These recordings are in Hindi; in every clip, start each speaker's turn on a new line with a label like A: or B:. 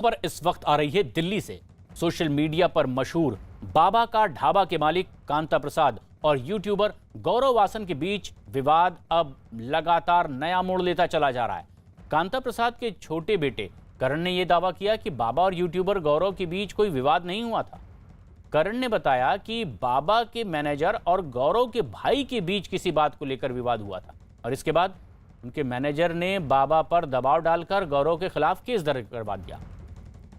A: पर इस वक्त आ रही है दिल्ली से। सोशल मीडिया पर मशहूर बाबा का ढाबा के मालिक कांता प्रसाद और यूट्यूबर गौरव वासन के बीच विवाद अब लगातार नया मोड़ लेता चला जा रहा है। कांता प्रसाद के छोटे बेटे करण ने यह दावा किया कि बाबा और यूट्यूबर गौरव के बीच कोई विवाद नहीं हुआ था। करण ने बताया कि बाबा के मैनेजर और गौरव के भाई के बीच किसी बात को लेकर विवाद हुआ था और इसके बाद उनके मैनेजर ने बाबा पर दबाव डालकर गौरव के खिलाफ केस दर्ज करवा दिया।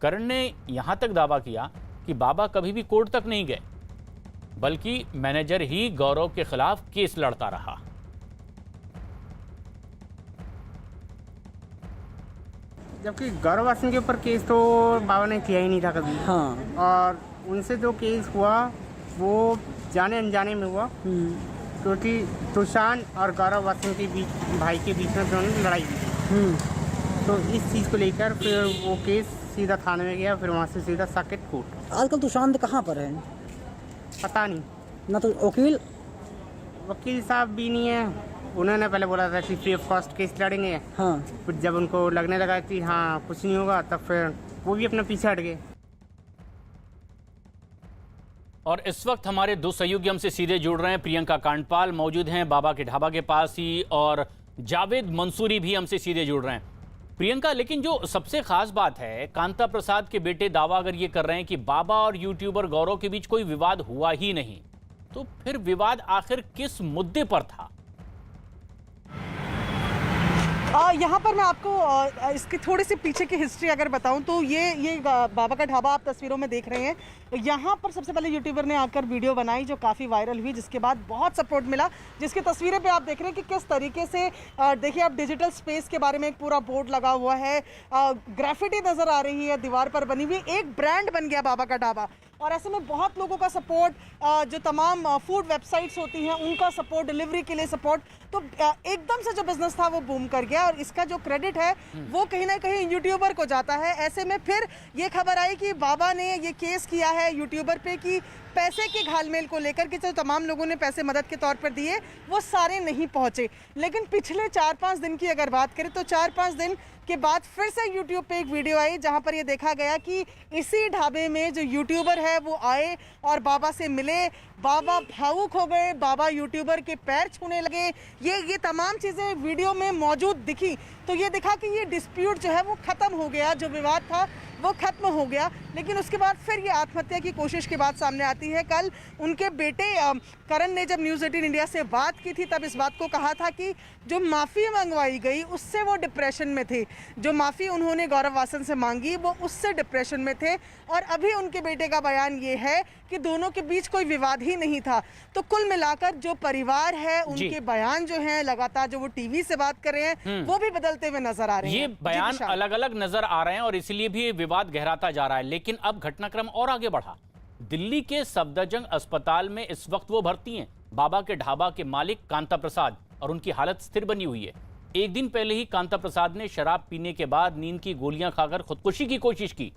A: करण ने यहां तक दावा किया कि बाबा कभी भी कोर्ट तक नहीं गए, बल्कि मैनेजर ही गौरव के खिलाफ केस लड़ता रहा।
B: जबकि गौरव वासन के ऊपर केस तो बाबा ने किया ही नहीं था कभी।
C: हाँ।
B: और उनसे जो केस हुआ वो जाने अनजाने में हुआ, क्योंकि तुषान और गौरव वासन के बीच, भाई के बीच में दोनों लड़ाई हुई। तो इस चीज़ को लेकर फिर वो केस सीधा थाने में गया, फिर वहाँ से सीधा साकेत कोर्ट।
C: आजकल तुषान कहाँ पर है?
B: पता नहीं
C: ना तो
B: वकील साहब भी नहीं है। उन्होंने पहले बोला था कि फ्री ऑफ कॉस्ट केस लड़ेंगे।
C: हाँ।
B: फिर जब उनको लगने लगा कि हाँ कुछ नहीं होगा, तब फिर वो भी अपना पीछे हट गए।
A: और इस वक्त हमारे दो सहयोगी हमसे सीधे जुड़ रहे हैं। प्रियंका कांडपाल मौजूद हैं बाबा के ढाबा के पास ही, और जावेद मंसूरी भी हमसे सीधे जुड़ रहे हैं। प्रियंका, लेकिन जो सबसे खास बात है, कांता प्रसाद के बेटे दावा अगर ये कर रहे हैं कि बाबा और यूट्यूबर गौरव के बीच कोई विवाद हुआ ही नहीं, तो फिर विवाद आखिर किस मुद्दे पर था?
D: यहाँ पर मैं आपको इसके थोड़ी सी पीछे की हिस्ट्री अगर बताऊं तो ये बाबा का ढाबा आप तस्वीरों में देख रहे हैं। यहाँ पर सबसे पहले यूट्यूबर ने आकर वीडियो बनाई जो काफ़ी वायरल हुई, जिसके बाद बहुत सपोर्ट मिला। जिसकी तस्वीरें पे आप देख रहे हैं कि किस तरीके से देखिए, आप डिजिटल स्पेस के बारे में एक पूरा बोर्ड लगा हुआ है, ग्राफिटी नज़र आ रही है दीवार पर बनी हुई, एक ब्रांड बन गया बाबा का ढाबा। और ऐसे में बहुत लोगों का सपोर्ट, जो तमाम फूड वेबसाइट्स होती हैं उनका सपोर्ट, डिलीवरी के लिए सपोर्ट, तो एकदम से जो बिजनेस था वो बूम कर गया। और इसका जो क्रेडिट है वो कहीं ना कहीं यूट्यूबर को जाता है। ऐसे में फिर ये खबर आई कि बाबा ने ये केस किया है यूट्यूबर पे कि पैसे के घालमेल को लेकर कि जो तमाम लोगों ने पैसे मदद के तौर पर दिए वो सारे नहीं पहुंचे। लेकिन पिछले 4-5 दिन की अगर बात करें तो 4-5 दिन के बाद फिर से यूट्यूब पे एक वीडियो आई जहां पर ये देखा गया कि इसी ढाबे में जो यूट्यूबर है वो आए और बाबा से मिले। बाबा भावुक हो गए, बाबा यूट्यूबर के पैर छूने लगे। ये तमाम चीज़ें वीडियो में मौजूद दिखी, तो ये दिखा कि ये डिस्प्यूट जो है वो ख़त्म हो गया, जो विवाद था वो खत्म हो गया। लेकिन उसके बाद फिर ये आत्महत्या की कोशिश की बात सामने आती है। कल उनके बेटे करण ने जब न्यूज़ 18 इंडिया से बात की थी तब इस बात को कहा था कि जो माफ़ी मंगवाई गई उससे वो डिप्रेशन में थे, जो माफ़ी उन्होंने गौरव वासन से मांगी वो उससे डिप्रेशन में थे। और अभी उनके बेटे का बयान ये है कि दोनों के बीच कोई विवाद ही नहीं था। तो कुल मिलाकर जो परिवार है, उनके बयान जो हैं लगातार, जो वो टीवी से बात कर रहे हैं वो भी बदलते हुए नजर आ रहे हैं।
A: ये बयान अलग अलग नजर आ रहे हैं और इसलिए भी विवाद गहराता जा रहा है। लेकिन अब घटनाक्रम और आगे बढ़ा। दिल्ली के सफदरजंग अस्पताल में इस वक्त वो भर्ती हैं बाबा के ढाबा के मालिक कांता प्रसाद, और उनकी हालत स्थिर बनी हुई है। एक दिन पहले ही कांता प्रसाद ने शराब पीने के बाद नींद की गोलियां खाकर खुदकुशी की कोशिश की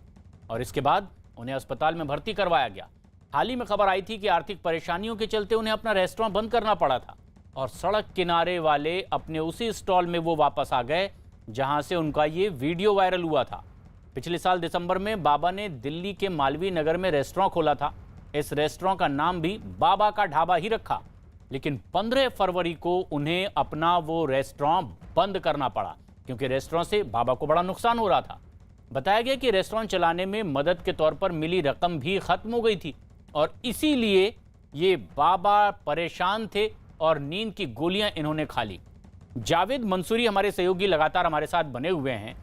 A: और इसके बाद उन्हें अस्पताल में भर्ती करवाया गया। हाल ही में खबर आई थी कि आर्थिक परेशानियों के चलते उन्हें अपना रेस्टोरेंट बंद करना पड़ा था और सड़क किनारे वाले अपने उसी स्टॉल में वो वापस आ गए जहां से उनका ये वीडियो वायरल हुआ था। पिछले साल दिसंबर में बाबा ने दिल्ली के मालवीय नगर में रेस्टोरेंट खोला था। इस रेस्टोरेंट का नाम भी बाबा का ढाबा ही रखा, लेकिन 15 फरवरी को उन्हें अपना वो रेस्टोरेंट बंद करना पड़ा क्योंकि रेस्टोरेंट से बाबा को बड़ा नुकसान हो रहा था। बताया गया कि रेस्टोरेंट चलाने में मदद के तौर पर मिली रकम भी खत्म हो गई थी और इसीलिए ये बाबा परेशान थे और नींद की गोलियां इन्होंने खा ली। जावेद मंसूरी हमारे सहयोगी लगातार हमारे साथ बने हुए हैं।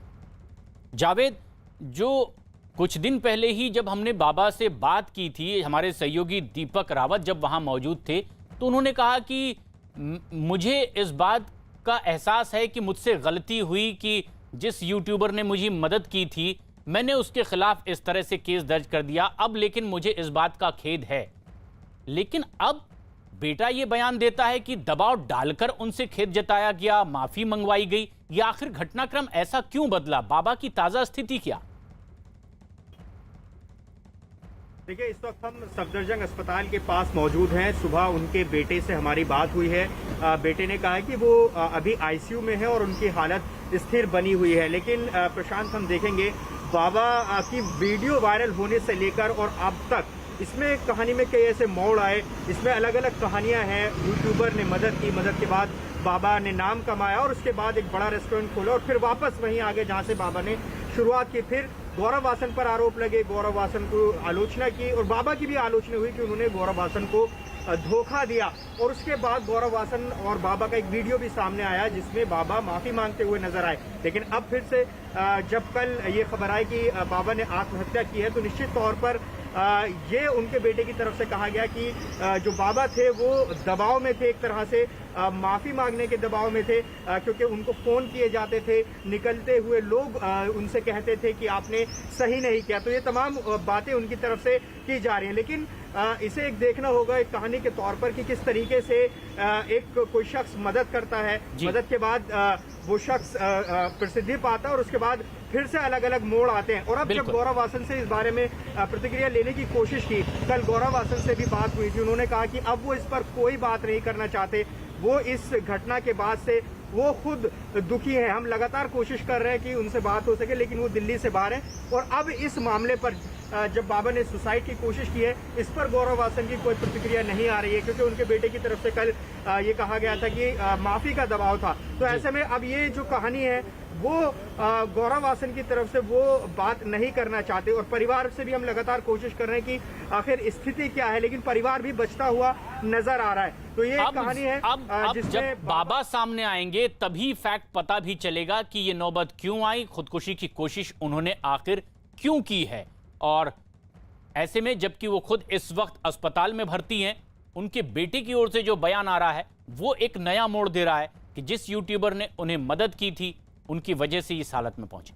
A: जावेद, जो कुछ दिन पहले ही जब हमने बाबा से बात की थी, हमारे सहयोगी दीपक रावत जब वहां मौजूद थे तो उन्होंने कहा कि मुझे इस बात का एहसास है कि मुझसे गलती हुई कि जिस यूट्यूबर ने मुझे मदद की थी मैंने उसके खिलाफ इस तरह से केस दर्ज कर दिया, अब लेकिन मुझे इस बात का खेद है। लेकिन अब बेटा ये बयान देता है कि दबाव डालकर उनसे खेद जताया गया, माफी मंगवाई गई। ये आखिर घटनाक्रम ऐसा क्यों बदला? बाबा की ताजा स्थिति क्या?
E: देखिए, इस वक्त हम सफदरजंग अस्पताल के पास मौजूद हैं। सुबह उनके बेटे से हमारी बात हुई है। बेटे ने कहा है कि वो अभी आईसीयू में है और उनकी हालत स्थिर बनी हुई है। लेकिन प्रशांत, हम देखेंगे बाबा की वीडियो वायरल होने से लेकर और अब तक इसमें कहानी में कई ऐसे मोड़ आए, इसमें अलग अलग कहानियां हैं। यूट्यूबर ने मदद की, मदद के बाद बाबा ने नाम कमाया और उसके बाद एक बड़ा रेस्टोरेंट खोला और फिर वापस वहीं आगे जहां से बाबा ने शुरुआत की। फिर गौरव वासन पर आरोप लगे, गौरव वासन को आलोचना की और बाबा की भी आलोचना हुई कि उन्होंने गौरव वासन को धोखा दिया। और उसके बाद गौरव वासन और बाबा का एक वीडियो भी सामने आया जिसमें बाबा माफी मांगते हुए नजर आए। लेकिन अब फिर से जब कल ये खबर आई कि बाबा ने आत्महत्या की है तो निश्चित तौर पर ये उनके बेटे की तरफ से कहा गया कि जो बाबा थे वो दबाव में थे, एक तरह से माफी मांगने के दबाव में थे, क्योंकि उनको फोन किए जाते थे, निकलते हुए लोग उनसे कहते थे कि आपने सही नहीं किया। तो ये तमाम बातें उनकी तरफ से की जा रही हैं। लेकिन इसे एक देखना होगा एक कहानी के तौर पर कि किस तरीके से एक कोई शख्स मदद करता है, मदद के बाद वो शख्स प्रसिद्धि पाता है और उसके बाद फिर से अलग अलग मोड़ आते हैं। और अब जब गौरव वासन से इस बारे में प्रतिक्रिया लेने की कोशिश की, कल गौरव वासन से भी बात हुई थी, उन्होंने कहा कि अब वो इस पर कोई बात नहीं करना चाहते। वो इस घटना के बाद से वो खुद दुखी है। हम लगातार कोशिश कर रहे हैं कि उनसे बात हो सके, लेकिन वो दिल्ली से बाहर है। और अब इस मामले पर जब बाबा ने सुसाइड की कोशिश की है, इस पर गौरव वासन की कोई प्रतिक्रिया नहीं आ रही है, क्योंकि उनके बेटे की तरफ से कल ये कहा गया था कि माफी का दबाव था। तो ऐसे में अब ये जो कहानी है वो गौरव वासन की तरफ से वो बात नहीं करना चाहते। और परिवार से भी हम लगातार कोशिश कर रहे हैं कि आखिर स्थिति क्या है, लेकिन परिवार भी बचता हुआ नजर आ रहा है। तो ये कहानी है।
A: अब जब बाबा सामने आएंगे तभी फैक्ट पता भी चलेगा कि ये नौबत क्यों आई, खुदकुशी की कोशिश उन्होंने आखिर क्यों की है। और ऐसे में जबकि वो खुद इस वक्त अस्पताल में भर्ती हैं, उनके बेटे की ओर से जो बयान आ रहा है वो एक नया मोड़ दे रहा है कि जिस यूट्यूबर ने उन्हें मदद की थी उनकी वजह से इस हालत में पहुंचे।